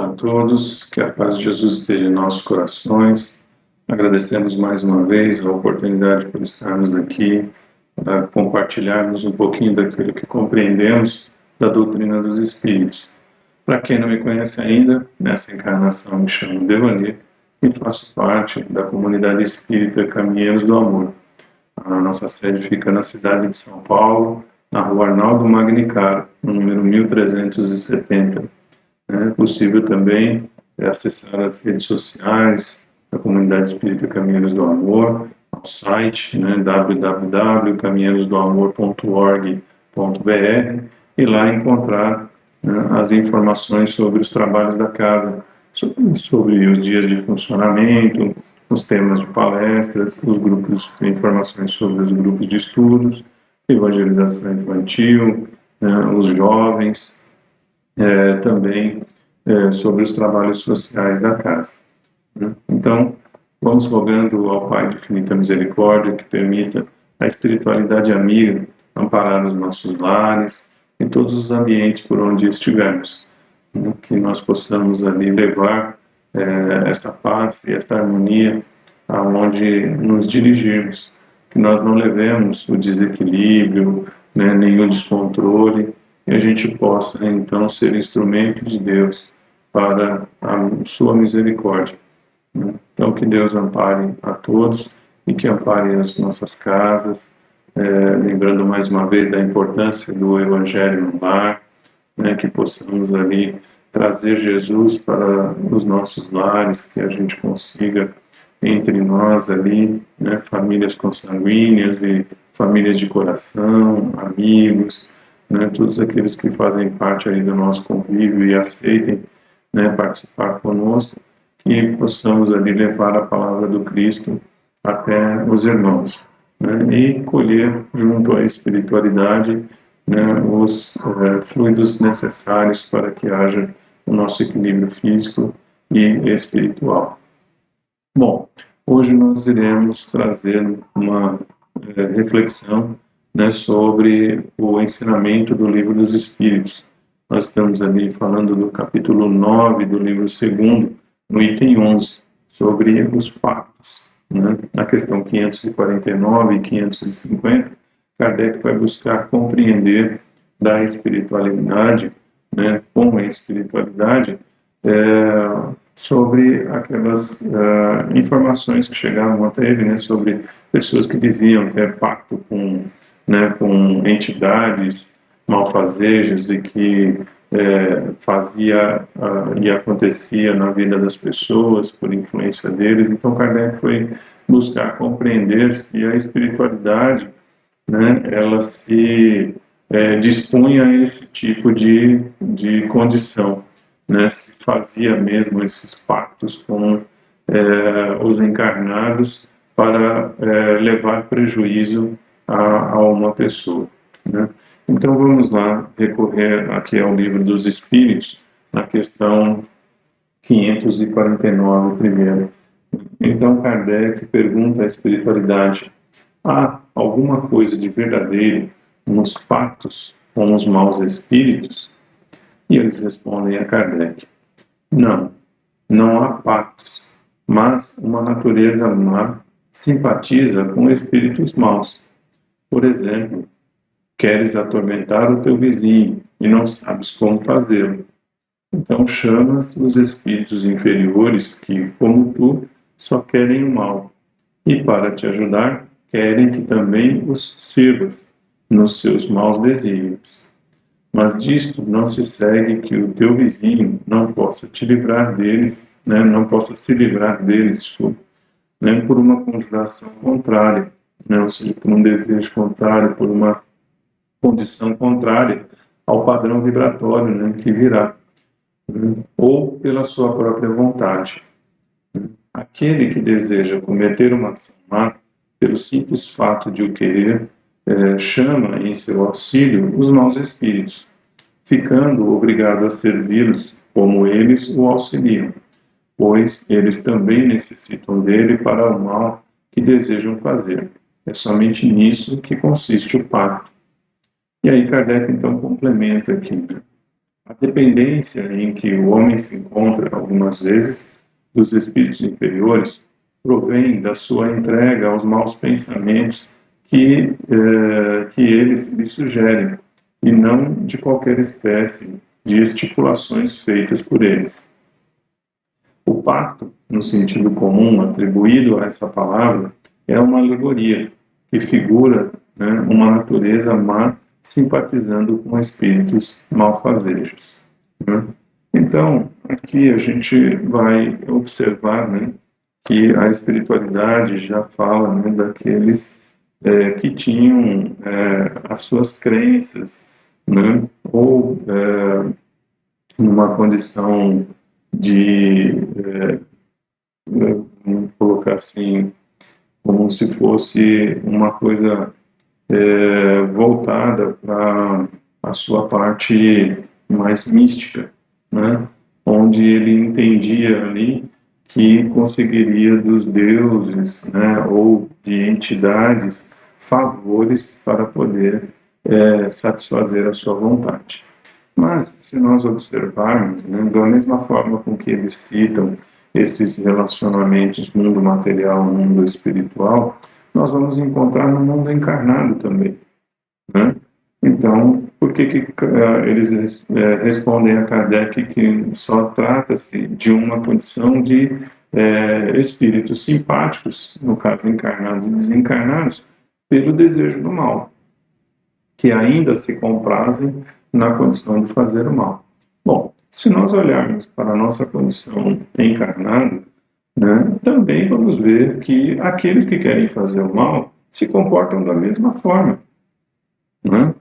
a todos, que a paz de Jesus esteja em nossos corações. Agradecemos mais uma vez a oportunidade por estarmos aqui, para compartilharmos um pouquinho daquilo que compreendemos da doutrina dos Espíritos. Para quem não me conhece ainda, nessa encarnação me chamo Devanir e faço parte da comunidade espírita Caminheiros do Amor. A nossa sede fica na cidade de São Paulo, na rua Arnaldo Magnicaro, no número 1370. É possível também acessar as redes sociais da Comunidade Espírita Caminheiros do Amor, ao site www.caminheirosdoamor.org.br e lá encontrar as informações sobre os trabalhos da casa, sobre os dias de funcionamento, os temas de palestras, os grupos, informações sobre os grupos de estudos, evangelização infantil, os jovens, também sobre os trabalhos sociais da casa. Então, vamos rogando ao Pai de infinita misericórdia que permita a espiritualidade amiga amparar os nossos lares, em todos os ambientes por onde estivermos, que nós possamos ali levar esta paz e esta harmonia aonde nos dirigirmos, que nós não levemos o desequilíbrio, nem o descontrole, e a gente possa, então, ser instrumento de Deus para a sua misericórdia. Então, que Deus ampare a todos e que ampare as nossas casas, lembrando mais uma vez da importância do Evangelho no lar, que possamos ali trazer Jesus para os nossos lares, que a gente consiga, entre nós ali, famílias consanguíneas e famílias de coração, amigos, todos aqueles que fazem parte aí do nosso convívio e aceitem participar conosco, que possamos ali levar a palavra do Cristo até os irmãos, e colher junto à espiritualidade os fluidos necessários para que haja o nosso equilíbrio físico e espiritual. Bom, hoje nós iremos trazer uma reflexão sobre o ensinamento do Livro dos Espíritos. Nós estamos ali falando do capítulo 9 do livro 2º, no item 11, sobre os pactos. Na questão 549 e 550, Kardec vai buscar compreender da espiritualidade, com a espiritualidade, sobre aquelas informações que chegavam até ele, sobre pessoas que diziam ter pacto com entidades malfazejas e que fazia e acontecia na vida das pessoas por influência deles. Então Kardec foi buscar compreender se a espiritualidade ela se dispunha a esse tipo de condição, se fazia mesmo esses pactos com os encarnados para levar prejuízo a uma pessoa. Então vamos lá recorrer aqui ao Livro dos Espíritos, na questão 549 primeiro. Então Kardec pergunta à espiritualidade: há alguma coisa de verdadeiro nos pactos com os maus espíritos? E eles respondem a Kardec: não há pactos, mas uma natureza má simpatiza com espíritos maus. Por exemplo, queres atormentar o teu vizinho e não sabes como fazê-lo. Então chamas os espíritos inferiores que, como tu, só querem o mal, e para te ajudar, querem que também os sirvas nos seus maus desígnios. Mas disto não se segue que o teu vizinho não possa te livrar deles, não possa se livrar deles, desculpa, por uma conjuração contrária, ou seja, por um desejo contrário, por uma condição contrária ao padrão vibratório que virá, ou pela sua própria vontade. Aquele que deseja cometer uma ação má, pelo simples fato de o querer, chama em seu auxílio os maus espíritos, ficando obrigado a servi-los como eles o auxiliam, pois eles também necessitam dele para o mal que desejam fazer. É somente nisso que consiste o pacto. E aí Kardec então complementa aqui: A dependência em que o homem se encontra, algumas vezes, dos espíritos inferiores, provém da sua entrega aos maus pensamentos que eles lhe sugerem, e não de qualquer espécie de estipulações feitas por eles. O pacto, no sentido comum atribuído a essa palavra, é uma alegoria que figura, né, uma natureza má simpatizando com espíritos malfazejos, né? Então, aqui a gente vai observar, né, que a espiritualidade já fala, né, daqueles que tinham as suas crenças, né, ou numa condição de, vamos colocar assim, como se fosse uma coisa voltada para a sua parte mais mística, né? Onde ele entendia ali que conseguiria dos deuses, né, ou de entidades favores para poder satisfazer a sua vontade. Mas, se nós observarmos, né, da mesma forma com que eles citam esses relacionamentos mundo material, mundo espiritual, nós vamos encontrar no mundo encarnado também, né? Então, por que eles respondem a Kardec que só trata-se de uma condição de espíritos simpáticos, no caso encarnados e desencarnados, pelo desejo do mal, que ainda se comprazem na condição de fazer o mal? Bom, se nós olharmos para a nossa condição encarnada, né, também vamos ver que aqueles que querem fazer o mal se comportam da mesma forma, né?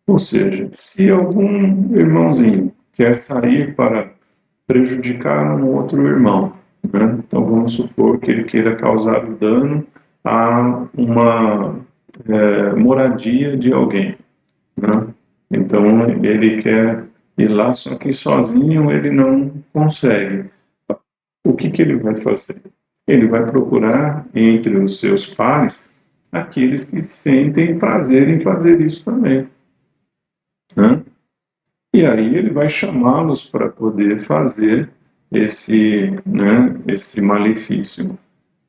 Ou seja, se algum irmãozinho quer sair para prejudicar um outro irmão, né, então vamos supor que ele queira causar dano a uma moradia de alguém, né? Então ele quer ir lá, só que sozinho ele não consegue. O que ele vai fazer? Ele vai procurar entre os seus pares aqueles que sentem prazer em fazer isso também, né? E aí ele vai chamá-los para poder fazer esse malefício.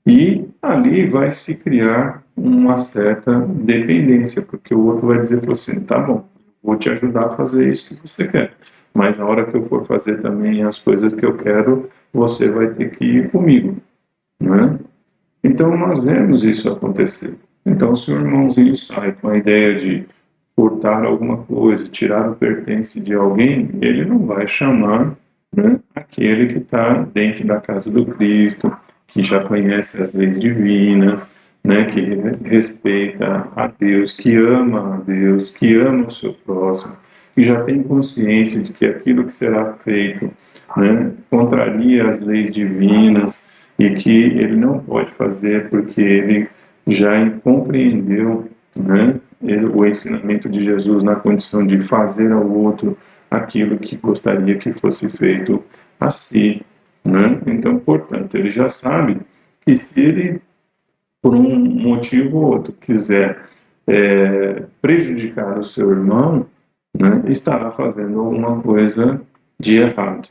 E ali vai se criar uma certa dependência, porque o outro vai dizer para você, tá bom, vou te ajudar a fazer isso que você quer, mas na hora que eu for fazer também as coisas que eu quero, você vai ter que ir comigo, né? Então nós vemos isso acontecer. Então se o irmãozinho sai com a ideia de furtar alguma coisa, tirar o pertence de alguém, ele não vai chamar, né, aquele que está dentro da casa do Cristo, que já conhece as leis divinas, né, que respeita a Deus, que ama o seu próximo, que já tem consciência de que aquilo que será feito, né, contraria as leis divinas e que ele não pode fazer porque ele já compreendeu, né, o ensinamento de Jesus na condição de fazer ao outro aquilo que gostaria que fosse feito a si, né? Então, portanto, ele já sabe que se ele, por um motivo ou outro, quiser prejudicar o seu irmão, né, estará fazendo alguma coisa de errado.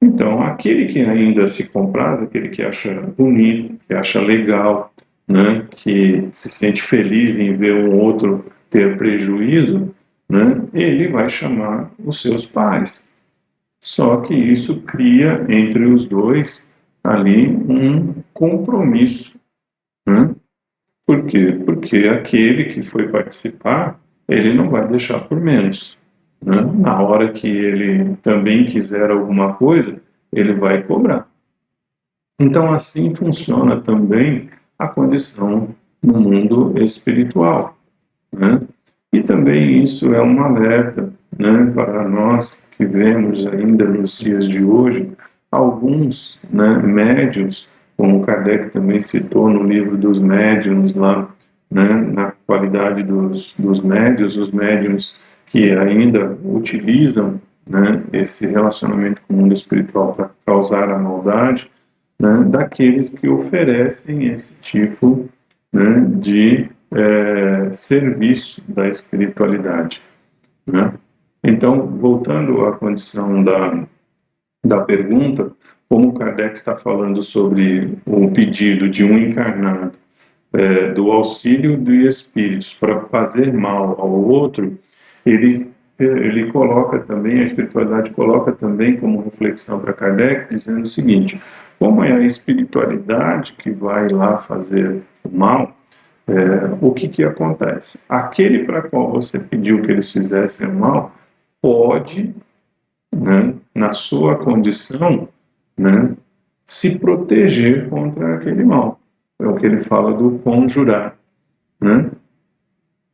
Então, aquele que ainda se compraz, aquele que acha bonito, que acha legal, né, que se sente feliz em ver um outro ter prejuízo, né, ele vai chamar os seus pares. Só que isso cria entre os dois ali um compromisso, né? Por quê? Porque aquele que foi participar, ele não vai deixar por menos, né? Na hora que ele também quiser alguma coisa, ele vai cobrar. Então, assim funciona também a condição no mundo espiritual, né? E também isso é um alerta, né, para nós que vemos ainda nos dias de hoje alguns, né, médiuns, como Kardec também citou no livro dos médiuns lá, né, na qualidade dos médiuns, os médiuns que ainda utilizam, né, esse relacionamento com o mundo espiritual para causar a maldade, né, daqueles que oferecem esse tipo, né, de serviço da espiritualidade, né? Então, voltando à condição da pergunta, como Kardec está falando sobre o pedido de um encarnado, do auxílio de espíritos para fazer mal ao outro, ele coloca também, a espiritualidade coloca também como reflexão para Kardec, dizendo o seguinte: como é a espiritualidade que vai lá fazer o mal, o que acontece? Aquele para qual você pediu que eles fizessem o mal pode, né, na sua condição, né, se proteger contra aquele mal. É o que ele fala do conjurar, né?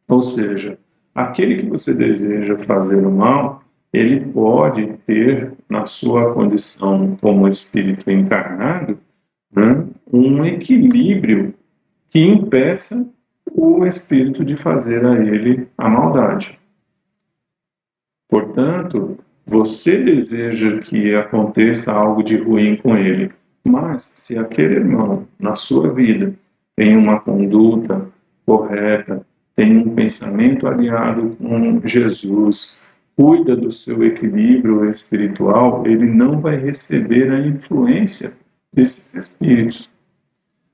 Ou seja, aquele que você deseja fazer o mal, ele pode ter, na sua condição como espírito encarnado, né, um equilíbrio que impeça o espírito de fazer a ele a maldade. Portanto, você deseja que aconteça algo de ruim com ele, mas se aquele irmão, na sua vida, tem uma conduta correta, tem um pensamento alinhado com Jesus, cuida do seu equilíbrio espiritual, ele não vai receber a influência desses espíritos.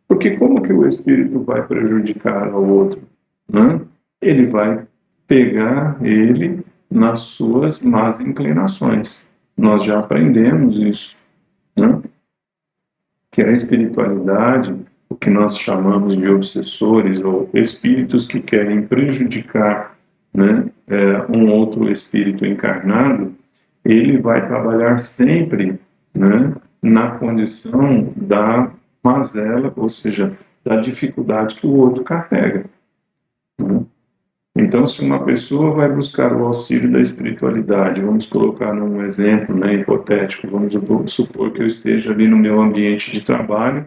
Porque como que o espírito vai prejudicar ao outro, né? Ele vai pegar ele nas suas más inclinações. Nós já aprendemos isso, né? Que a espiritualidade, o que nós chamamos de obsessores ou espíritos que querem prejudicar, né, um outro espírito encarnado, ele vai trabalhar sempre, né, na condição da mazela, ou seja, da dificuldade que o outro carrega, né? Então, se uma pessoa vai buscar o auxílio da espiritualidade, vamos colocar num exemplo, né, hipotético, vamos supor que eu esteja ali no meu ambiente de trabalho,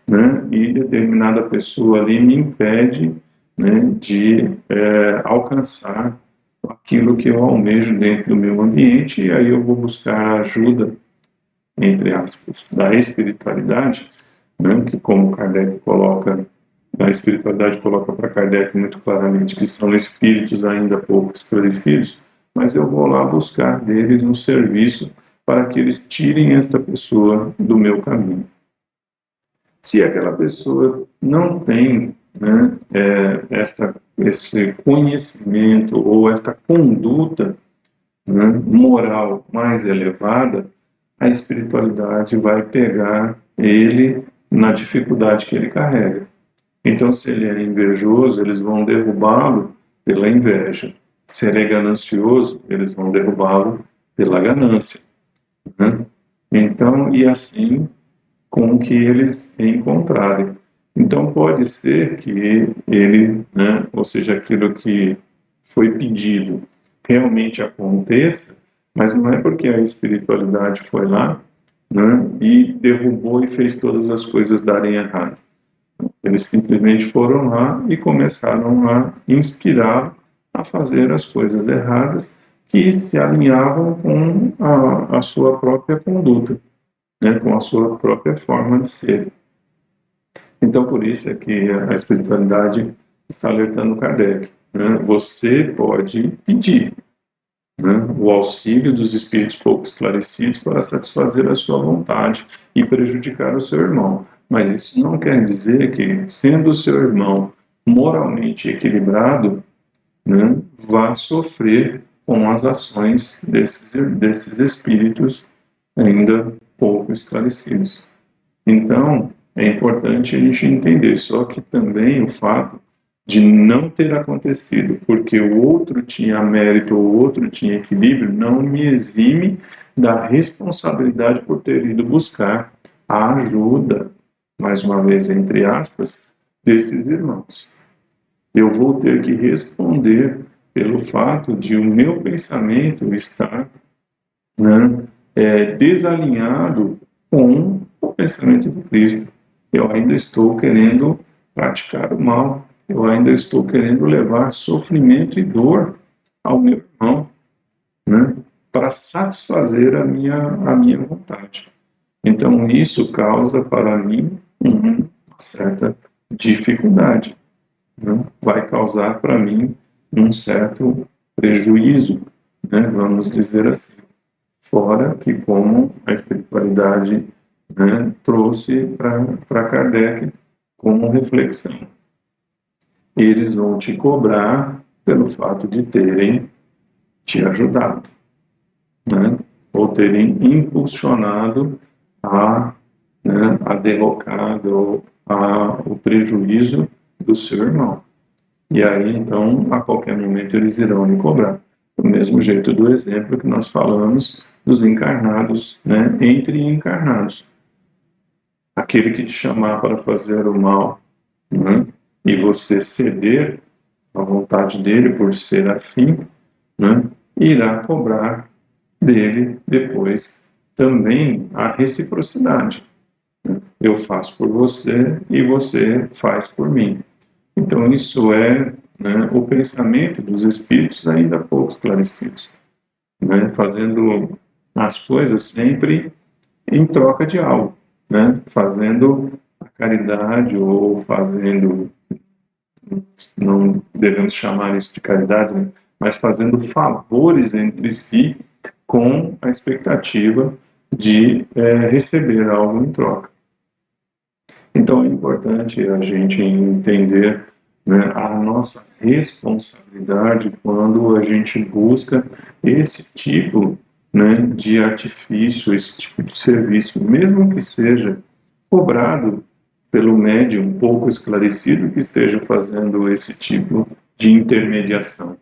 né, e determinada pessoa ali me impede, né, de alcançar aquilo que eu almejo dentro do meu ambiente, e aí eu vou buscar a ajuda, entre aspas, da espiritualidade, né, que como Kardec coloca, a espiritualidade coloca para Kardec muito claramente que são espíritos ainda pouco esclarecidos, mas eu vou lá buscar deles um serviço para que eles tirem esta pessoa do meu caminho. Se aquela pessoa não tem, né, esse conhecimento ou esta conduta, né, moral mais elevada, a espiritualidade vai pegar ele na dificuldade que ele carrega. Então, se ele é invejoso, eles vão derrubá-lo pela inveja. Se ele é ganancioso, eles vão derrubá-lo pela ganância, né? Então, e assim com o que eles encontrarem. Então, pode ser que ele, né, ou seja, aquilo que foi pedido realmente aconteça, mas não é porque a espiritualidade foi lá, né, e derrubou e fez todas as coisas darem errado. Eles simplesmente foram lá e começaram a inspirar a fazer as coisas erradas que se alinhavam com a sua própria conduta, né, com a sua própria forma de ser. Então, por isso é que a espiritualidade está alertando Kardec, né? Você pode pedir, né, o auxílio dos espíritos pouco esclarecidos para satisfazer a sua vontade e prejudicar o seu irmão. Mas isso não quer dizer que, sendo o seu irmão moralmente equilibrado, né, vá sofrer com as ações desses espíritos ainda pouco esclarecidos. Então, é importante a gente entender, só que também o fato de não ter acontecido porque o outro tinha mérito ou o outro tinha equilíbrio não me exime da responsabilidade por ter ido buscar a ajuda, mais uma vez entre aspas, desses irmãos. Eu vou ter que responder pelo fato de o meu pensamento estar, né, desalinhado com o pensamento de Cristo. Eu ainda estou querendo praticar o mal, eu ainda estou querendo levar sofrimento e dor ao meu irmão, né, para satisfazer a minha vontade. Então, isso causa para mim uma certa dificuldade, né? Vai causar para mim um certo prejuízo, né, vamos dizer assim. Fora que, como a espiritualidade, né, trouxe para Kardec como reflexão, eles vão te cobrar pelo fato de terem te ajudado, né, ou terem impulsionado a derrocada ou o prejuízo do seu irmão. E aí, então, a qualquer momento eles irão lhe cobrar. Do mesmo jeito do exemplo que nós falamos dos encarnados, né, entre encarnados. Aquele que te chamar para fazer o mal, né, e você ceder à vontade dele por ser afim, né, irá cobrar dele depois também a reciprocidade. Eu faço por você e você faz por mim. Então, isso é, né, o pensamento dos espíritos ainda pouco esclarecidos, né, fazendo as coisas sempre em troca de algo, né, fazendo a caridade ou fazendo, não devemos chamar isso de caridade, né, mas fazendo favores entre si com a expectativa de receber algo em troca. Então é importante a gente entender, né, a nossa responsabilidade quando a gente busca esse tipo, né, de artifício, esse tipo de serviço, mesmo que seja cobrado pelo médium pouco esclarecido que esteja fazendo esse tipo de intermediação.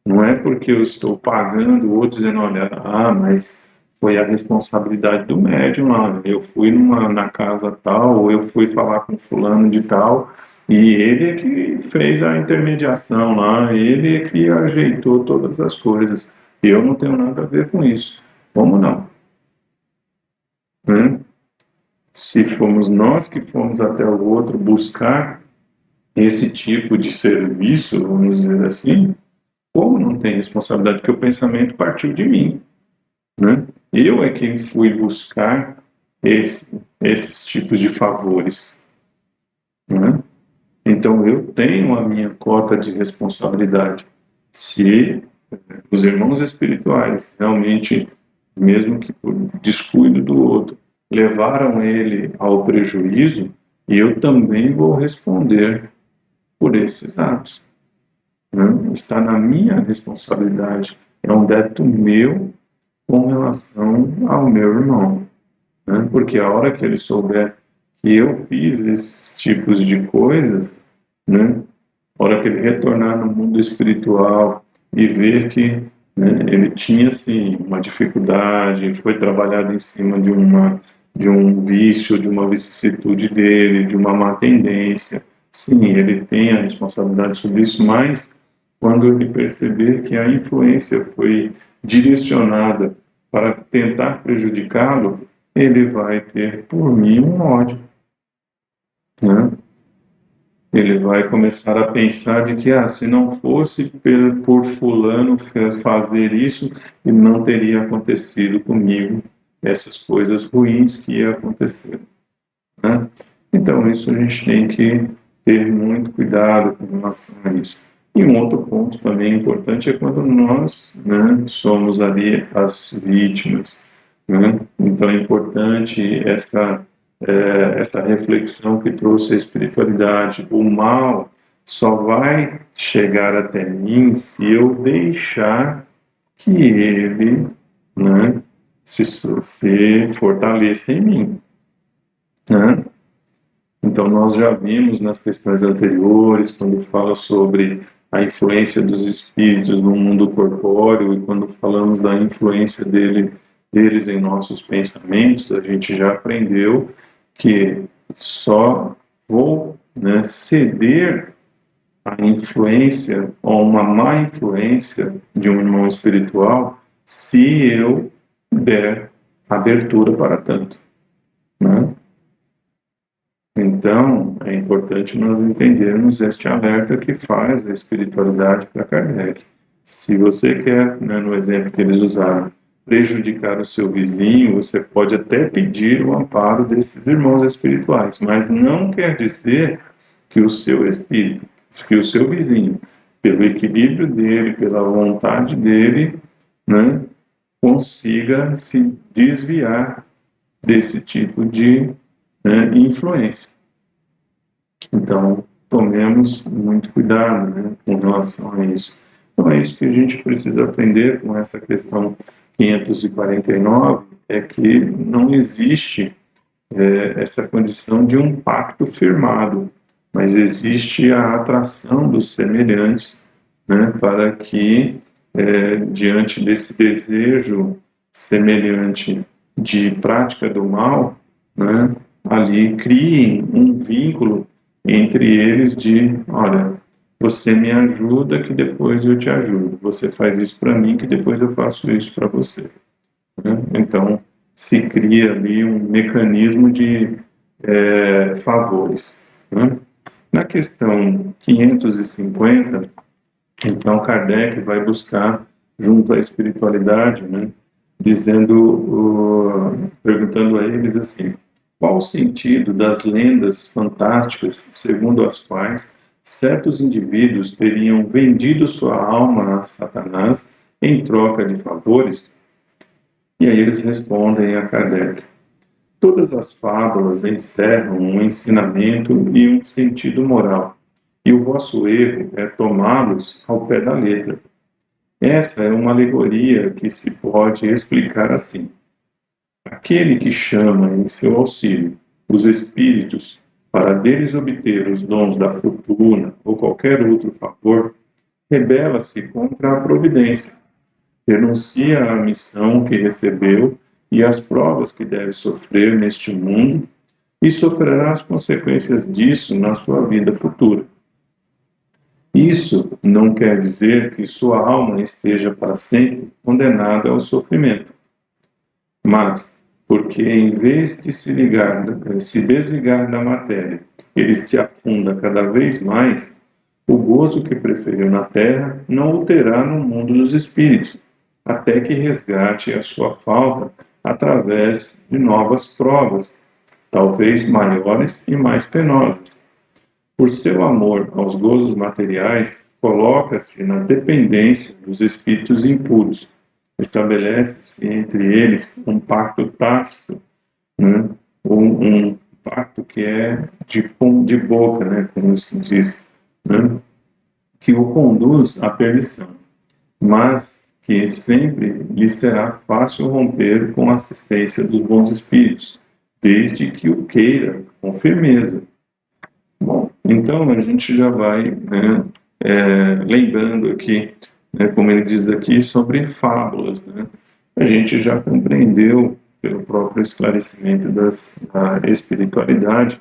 Não é porque eu estou pagando ou dizendo, olha, mas foi a responsabilidade do médium lá, eu fui na casa tal, ou eu fui falar com fulano de tal, e ele é que fez a intermediação lá, ele é que ajeitou todas as coisas. Eu não tenho nada a ver com isso. Como não? Né? Se fomos nós que fomos até o outro buscar esse tipo de serviço, vamos dizer assim, como não tem responsabilidade? Porque o pensamento partiu de mim, né? Eu é quem fui buscar esses tipos de favores, né? Então eu tenho a minha cota de responsabilidade. Se os irmãos espirituais realmente, mesmo que por descuido do outro, levaram ele ao prejuízo, eu também vou responder por esses atos, né? Está na minha responsabilidade, é um débito meu com relação ao meu irmão, né? Porque a hora que ele souber que eu fiz esses tipos de coisas, né, a hora que ele retornar no mundo espiritual e ver que, né, ele tinha sim uma dificuldade, foi trabalhado em cima de um vício, de uma vicissitude dele, de uma má tendência. Sim, ele tem a responsabilidade sobre isso, mas quando ele perceber que a influência foi direcionada para tentar prejudicá-lo, ele vai ter por mim um ódio, né? Ele vai começar a pensar de que, se não fosse por fulano fazer isso, não teria acontecido comigo essas coisas ruins que ia acontecer, né? Então, isso a gente tem que ter muito cuidado com relação a isso. E um outro ponto também importante é quando nós, né, somos ali as vítimas, né? Então é importante essa reflexão que trouxe a espiritualidade. O mal só vai chegar até mim se eu deixar que ele, né, se fortaleça em mim, né? Então, nós já vimos nas questões anteriores, quando fala sobre a influência dos espíritos no mundo corpóreo, e quando falamos da influência deles em nossos pensamentos, a gente já aprendeu que só vou, né, ceder à influência ou uma má influência de um irmão espiritual se eu der abertura para tanto, né? Então, é importante nós entendermos este alerta que faz a espiritualidade para Kardec. Se você quer, né, no exemplo que eles usaram, prejudicar o seu vizinho, você pode até pedir o amparo desses irmãos espirituais, mas não quer dizer que o seu espírito, que o seu vizinho, pelo equilíbrio dele, pela vontade dele, né, consiga se desviar desse tipo de influência. Então, tomemos muito cuidado, né, com relação a isso. Então, é isso que a gente precisa aprender com essa questão 549, é que não existe essa condição de um pacto firmado, mas existe a atração dos semelhantes, né, para que, diante desse desejo semelhante de prática do mal, né, ali criem um vínculo entre eles de, olha, você me ajuda que depois eu te ajudo, você faz isso para mim que depois eu faço isso para você. Né? Então, se cria ali um mecanismo de favores. Né? Na questão 550, então Kardec vai buscar, junto à espiritualidade, né, perguntando a eles assim, qual o sentido das lendas fantásticas segundo as quais certos indivíduos teriam vendido sua alma a Satanás em troca de favores? E aí eles respondem a Kardec, todas as fábulas encerram um ensinamento e um sentido moral, e o vosso erro é tomá-los ao pé da letra. Essa é uma alegoria que se pode explicar assim. Aquele que chama em seu auxílio os espíritos para deles obter os dons da fortuna ou qualquer outro favor, rebela-se contra a providência, renuncia à missão que recebeu e às provas que deve sofrer neste mundo e sofrerá as consequências disso na sua vida futura. Isso não quer dizer que sua alma esteja para sempre condenada ao sofrimento, mas porque em vez de se desligar da matéria, ele se afunda cada vez mais, o gozo que preferiu na terra não o terá no mundo dos espíritos, até que resgate a sua falta através de novas provas, talvez maiores e mais penosas. Por seu amor aos gozos materiais, coloca-se na dependência dos espíritos impuros. Estabelece-se entre eles um pacto tácito, né? um pacto que é de boca, né? Como se diz, né? Que o conduz à perdição, mas que sempre lhe será fácil romper com a assistência dos bons espíritos, desde que o queira com firmeza. Bom, então a gente já vai, né, lembrando aqui, né, como ele diz aqui, sobre fábulas. Né? A gente já compreendeu, pelo próprio esclarecimento da espiritualidade,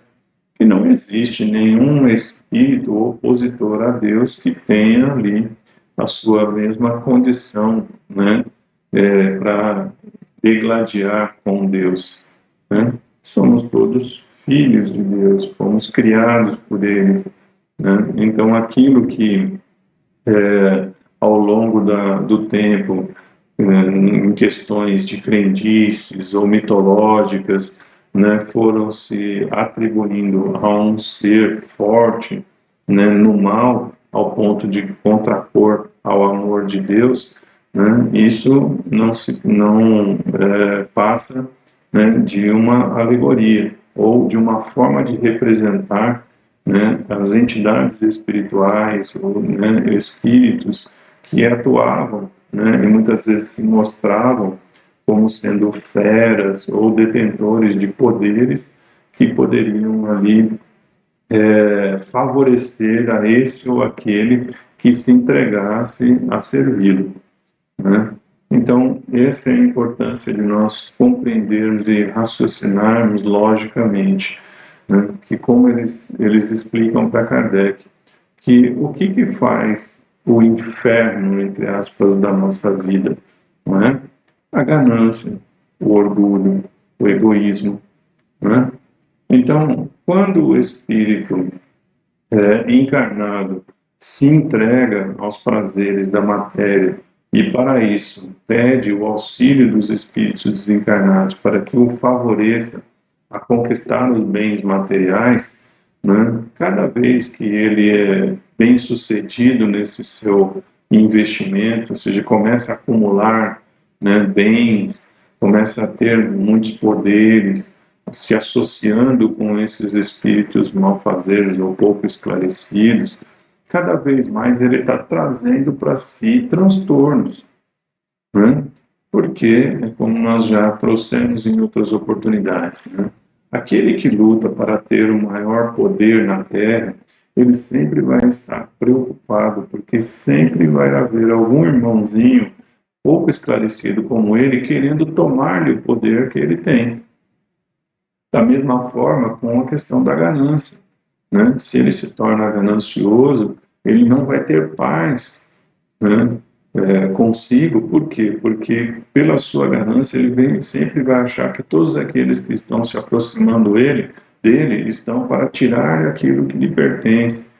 que não existe nenhum espírito opositor a Deus que tenha ali a sua mesma condição, né, para degladiar com Deus. Né? Somos todos filhos de Deus, fomos criados por Ele. Né? Então, aquilo que ao longo do tempo, em questões de crendices ou mitológicas, né, foram se atribuindo a um ser forte, né, no mal, ao ponto de contrapor ao amor de Deus, né, isso não passa, né, de uma alegoria ou de uma forma de representar, né, as entidades espirituais ou, né, espíritos que atuavam, né, e muitas vezes se mostravam como sendo feras ou detentores de poderes que poderiam ali favorecer a esse ou aquele que se entregasse a servi-lo. Né? Então, essa é a importância de nós compreendermos e raciocinarmos logicamente, né? Que como eles explicam para Kardec, que o que faz o inferno, entre aspas, da nossa vida, não é? A ganância, o orgulho, o egoísmo, não é? Então, quando o espírito encarnado se entrega aos prazeres da matéria e, para isso, pede o auxílio dos espíritos desencarnados para que o favoreça a conquistar os bens materiais, né? Cada vez que ele é bem sucedido nesse seu investimento, ou seja, começa a acumular, né, bens, começa a ter muitos poderes, se associando com esses espíritos malfazejos ou pouco esclarecidos, cada vez mais ele está trazendo para si transtornos, né? Porque, como nós já trouxemos em outras oportunidades, né? Aquele que luta para ter o maior poder na Terra, ele sempre vai estar preocupado, porque sempre vai haver algum irmãozinho pouco esclarecido como ele, querendo tomar-lhe o poder que ele tem. Da mesma forma com a questão da ganância, né? Se ele se torna ganancioso, ele não vai ter paz, né, consigo. Por quê? Porque pela sua ganância sempre vai achar que todos aqueles que estão se aproximando dele estão para tirar aquilo que lhe pertence,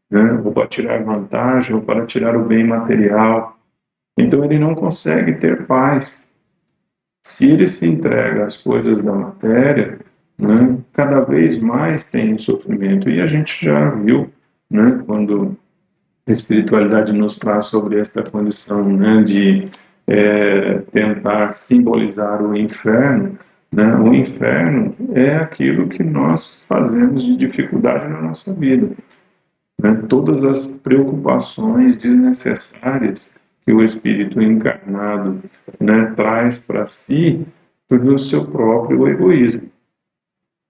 né? Ou para tirar vantagem, ou para tirar o bem material. Então ele não consegue ter paz. Se ele se entrega às coisas da matéria, né, cada vez mais tem sofrimento. E a gente já viu, né, quando a espiritualidade nos traz sobre esta condição, né, de tentar simbolizar o inferno, né? O inferno é aquilo que nós fazemos de dificuldade na nossa vida, né? Todas as preocupações desnecessárias que o espírito encarnado, né, traz para si pelo seu próprio egoísmo,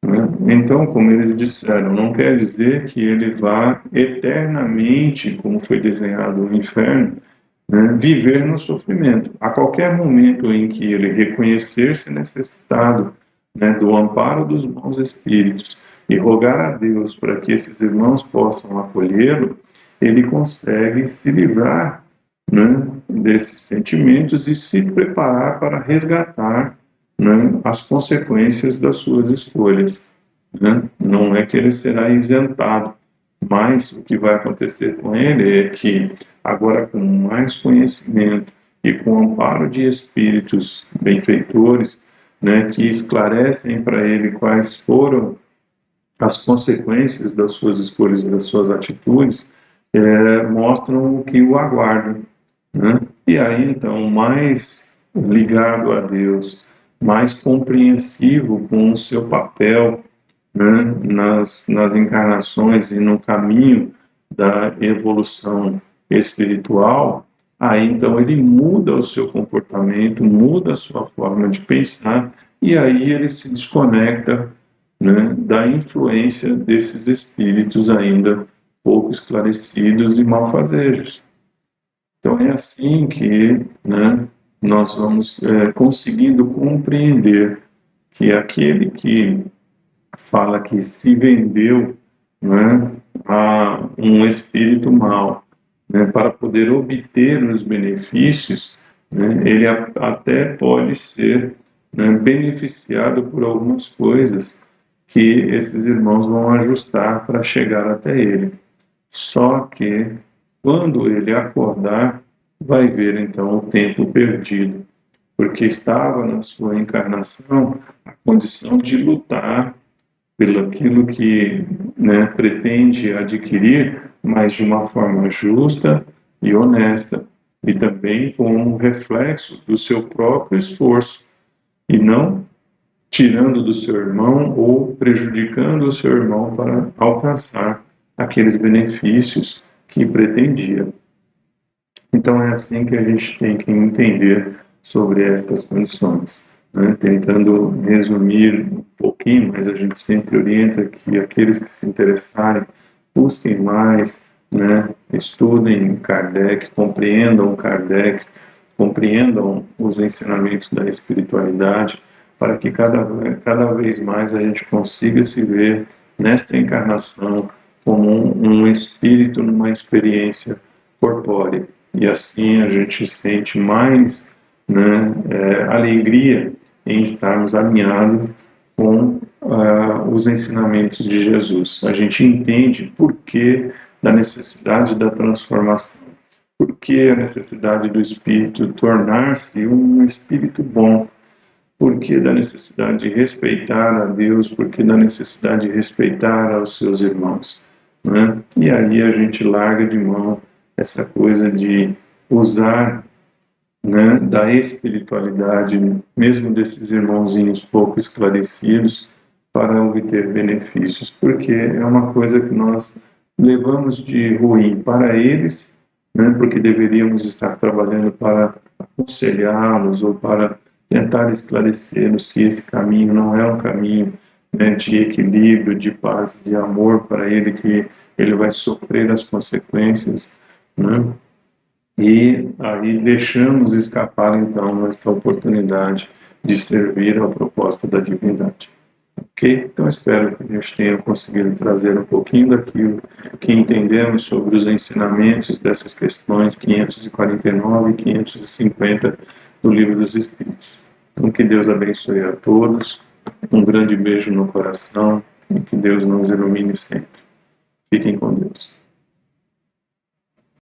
né? Então, como eles disseram, não quer dizer que ele vá eternamente, como foi desenhado o inferno, né, viver no sofrimento. A qualquer momento em que ele reconhecer-se necessitado, né, do amparo dos bons espíritos e rogar a Deus para que esses irmãos possam acolhê-lo, ele consegue se livrar, né, desses sentimentos e se preparar para resgatar, né, as consequências das suas escolhas, né? Não é que ele será isentado, mas o que vai acontecer com ele é que, agora com mais conhecimento e com o amparo de espíritos benfeitores, né, que esclarecem para ele quais foram as consequências das suas escolhas e das suas atitudes, mostram o que o aguarda, né? E aí, então, mais ligado a Deus, mais compreensivo com o seu papel, né, nas encarnações e no caminho da evolução espiritual, aí então ele muda o seu comportamento, muda a sua forma de pensar, e aí ele se desconecta, né, da influência desses espíritos ainda pouco esclarecidos e malfazejos. Então é assim que, né, nós vamos conseguindo compreender que aquele que fala que se vendeu, né, a um espírito mau, né, para poder obter os benefícios, né, ele até pode ser, né, beneficiado por algumas coisas que esses irmãos vão ajustar para chegar até ele. Só que, quando ele acordar, vai ver então o tempo perdido, porque estava na sua encarnação a condição de lutar pelo aquilo que, né, pretende adquirir, mas de uma forma justa e honesta, e também com um reflexo do seu próprio esforço, e não tirando do seu irmão ou prejudicando o seu irmão para alcançar aqueles benefícios que pretendia. Então é assim que a gente tem que entender sobre estas condições, né? Tentando resumir um pouquinho, mas a gente sempre orienta que aqueles que se interessarem busquem mais, né? Estudem Kardec, compreendam os ensinamentos da espiritualidade, para que cada vez mais a gente consiga se ver nesta encarnação como um espírito numa experiência corpórea. E assim a gente sente mais, né, alegria em estarmos alinhados com os ensinamentos de Jesus. A gente entende por que da necessidade da transformação, por que a necessidade do espírito tornar-se um espírito bom, por que da necessidade de respeitar a Deus, por que da necessidade de respeitar aos seus irmãos, né? E aí a gente larga de mão essa coisa de usar, né, da espiritualidade, mesmo desses irmãozinhos pouco esclarecidos, para obter benefícios, porque é uma coisa que nós levamos de ruim para eles, né, porque deveríamos estar trabalhando para aconselhá-los ou para tentar esclarecê-los que esse caminho não é um caminho, né, de equilíbrio, de paz, de amor para ele, que ele vai sofrer as consequências, né? E aí deixamos escapar, então, esta oportunidade de servir ao propósito da divindade. Ok? Então, espero que a gente tenha conseguido trazer um pouquinho daquilo que entendemos sobre os ensinamentos dessas questões 549 e 550 do Livro dos Espíritos. Então, que Deus abençoe a todos, um grande beijo no coração e que Deus nos ilumine sempre. Fiquem com Deus.